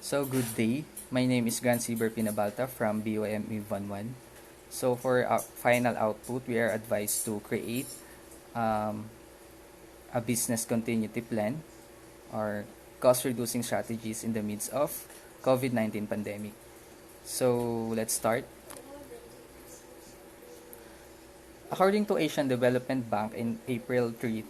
So good day. My name is Grant Sieber Pinabalta from BYME 11. So for our final output, we are advised to create um, a business continuity plan or cost reducing strategies in the midst of COVID-19 pandemic. So let's start. According to Asian Development Bank in April 3,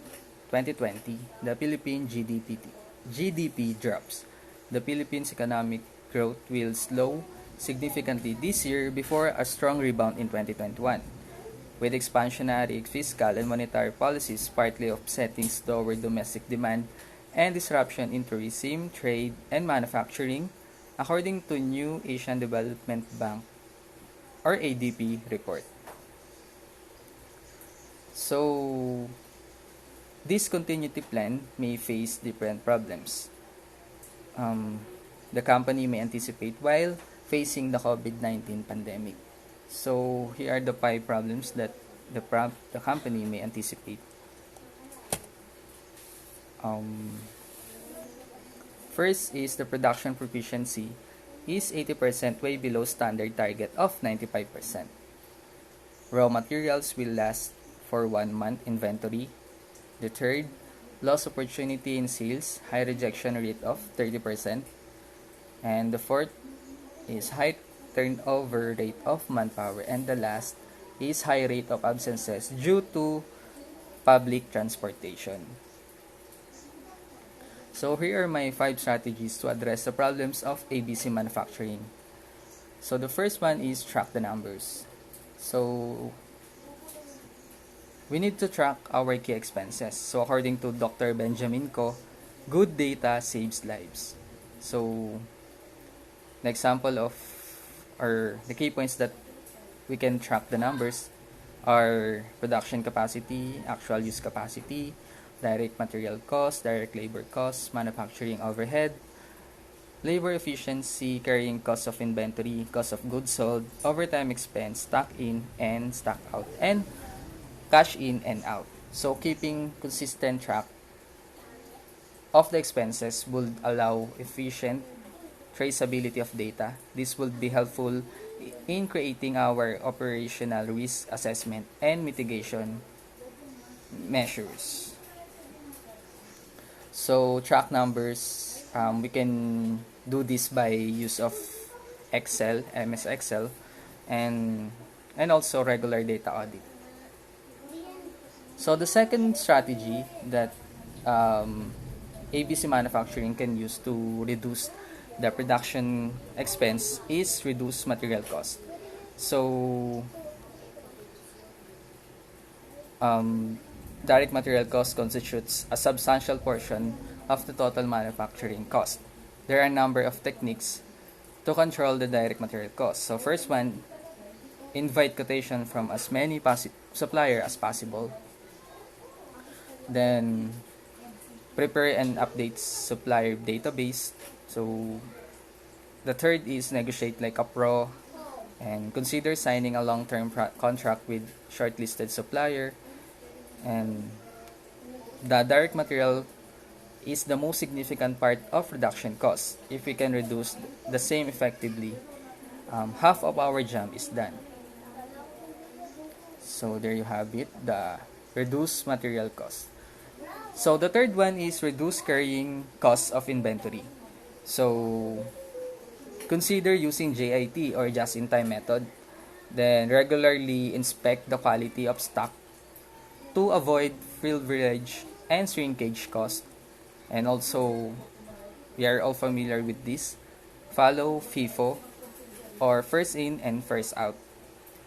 2020, the Philippine GDP drops. The Philippines' economic growth will slow significantly this year before a strong rebound in 2021, with expansionary fiscal and monetary policies partly offsetting slower domestic demand and disruption in tourism, trade, and manufacturing, according to new Asian Development Bank or ADB report. So, this continuity plan may face different problems. Um, the company may anticipate while facing the COVID-19 pandemic. So, here are the five problems that the company may anticipate. Um, First is the production proficiency is 80% way below standard target of 95%. Raw materials will last for 1 month inventory. The third, loss opportunity in sales, high rejection rate of 30%. And the fourth is high turnover rate of manpower. And the last is high rate of absences due to public transportation. So here are my 5 strategies to address the problems of ABC manufacturing. So the first one is track the numbers. So we need to track our key expenses. So according to Dr. Benjamin Ko, good data saves lives. So the example of or the key points that we can track the numbers are production capacity, actual use capacity, direct material cost, direct labor cost, manufacturing overhead, labor efficiency, carrying cost of inventory, cost of goods sold, overtime expense, stock in and stock out, and cash in and out. So keeping consistent track of the expenses would allow efficient traceability of data. This would be helpful in creating our operational risk assessment and mitigation measures. So track numbers, we can do this by use of Excel, MS Excel, and also regular data audit. So the second strategy that ABC manufacturing can use to reduce the production expense is reduce material cost. So direct material cost constitutes a substantial portion of the total manufacturing cost. There are a number of techniques to control the direct material cost. So first one, invite quotation from as many supplier as possible. Then prepare and update supplier database. So the third is negotiate like a pro and consider signing a long-term contract with shortlisted supplier. And the direct material is the most significant part of reduction costs. If we can reduce the same effectively, half of our job is done. So there you have it, the reduce material cost. So the third one is reduce carrying costs of inventory. So consider using JIT or just-in-time method. Then regularly inspect the quality of stock to avoid privilege and shrinkage cost. And also, we are all familiar with this. Follow FIFO or first in and first out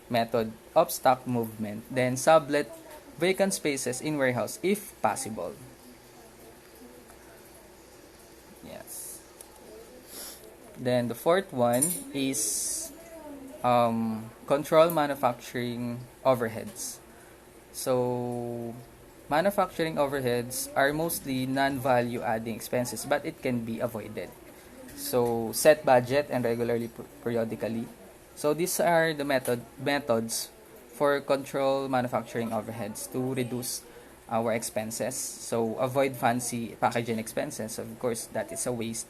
method of stock movement. Then sublet vacant spaces in warehouse if possible. Yes. Then the fourth one is control manufacturing overheads. So manufacturing overheads are mostly non-value adding expenses, but it can be avoided. So set budget and regularly periodically. So these are the methods for control manufacturing overheads to reduce our expenses. So avoid fancy packaging expenses. Of course, that is a waste.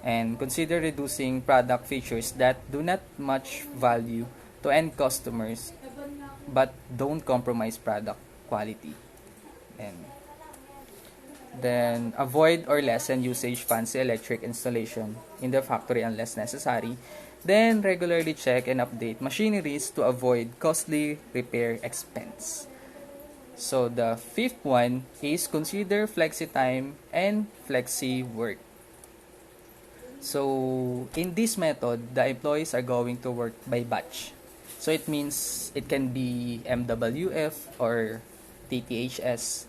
and consider reducing product features that do not much value to end customers but don't compromise product quality. And then avoid or lessen usage fancy electric installation in the factory unless necessary. Then regularly check and update machineries to avoid costly repair expense. So the fifth one is consider flexi time and flexi work. So in this method, the employees are going to work by batch. So it means it can be MWF or TTHS.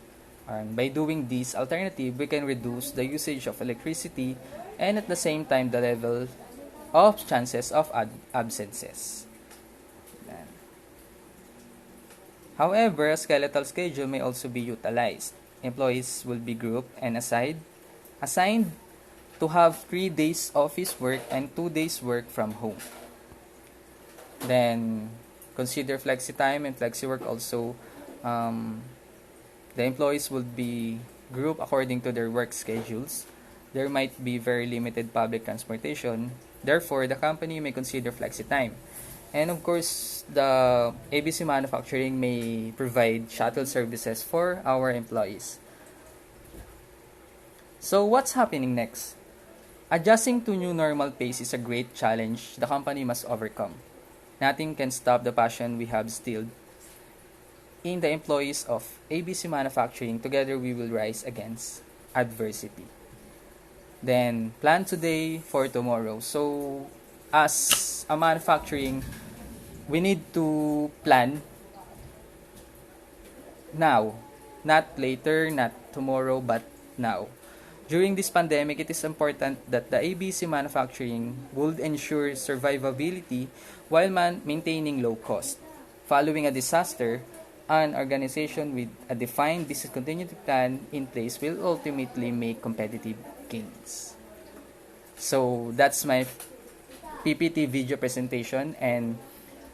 And by doing this alternative, we can reduce the usage of electricity and at the same time the level of chances of absences. However, a skeletal schedule may also be utilized. Employees will be grouped and assigned to have 3 days office work and 2 days work from home. Then, consider flexi time and flexi work also. The employees will be grouped according to their work schedules. There might be very limited public transportation. Therefore, the company may consider flexi time. And of course, the ABC Manufacturing may provide shuttle services for our employees. So, what's happening next? Adjusting to new normal pace is a great challenge the company must overcome. Nothing can stop the passion we have instilled in the employees of ABC Manufacturing. Together we will rise against adversity. Then, plan today for tomorrow. So, as a manufacturing, we need to plan now. Not later, not tomorrow, but now. During this pandemic, it is important that the ABC Manufacturing would ensure survivability while maintaining low cost. Following a disaster, an organization with a defined business continuity plan in place will ultimately make competitive gains. So that's my PPT video presentation, and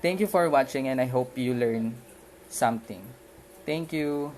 thank you for watching, and I hope you learn something. Thank you.